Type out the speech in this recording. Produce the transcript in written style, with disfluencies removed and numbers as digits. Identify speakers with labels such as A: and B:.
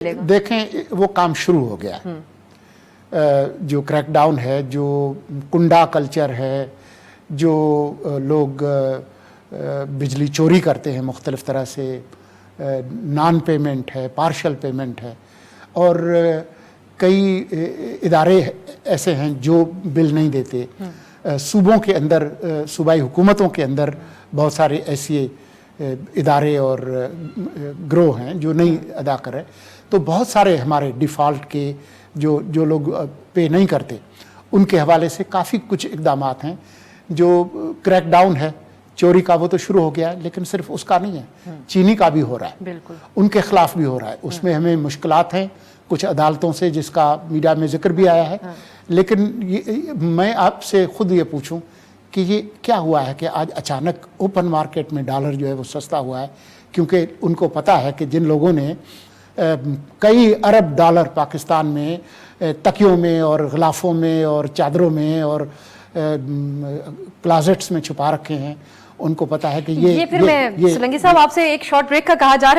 A: देखें वो काम शुरू हो गया है। जो क्रैकडाउन है, जो कुंडा कल्चर है, जो लोग बिजली चोरी करते हैं मुख्तलिफ तरह से, नॉन पेमेंट है, पार्शल पेमेंट है, और कई इदारे ऐसे हैं जो बिल नहीं देते। सूबों के अंदर, सूबाई हुकूमतों के अंदर बहुत सारे ऐसे इदारे और ग्रोह हैं जो नहीं अदा कर रहे। तो बहुत सारे हमारे डिफ़ॉल्ट के जो लोग पे नहीं करते, उनके हवाले से काफ़ी कुछ इक़दामात हैं। जो क्रैकडाउन है चोरी का, वो तो शुरू हो गया है, लेकिन सिर्फ उसका नहीं है, चीनी का भी हो रहा है, बिल्कुल उनके खिलाफ भी हो रहा है। उसमें हमें मुश्किलात हैं कुछ अदालतों से, जिसका मीडिया में जिक्र भी आया है। लेकिन मैं आपसे खुद ये पूछूं कि ये क्या हुआ है कि आज अचानक ओपन मार्केट में डॉलर जो है वो सस्ता हुआ है, क्योंकि उनको पता है कि जिन लोगों ने कई अरब डॉलर पाकिस्तान में तकियों में और ग़िलाफ़ों में और चादरों में और क्लाजेट्स में छुपा रखे हैं, उनको पता है कि ये
B: फिर मैं सुलंगी साहब आपसे एक शॉर्ट ब्रेक का कहा जा रहा है।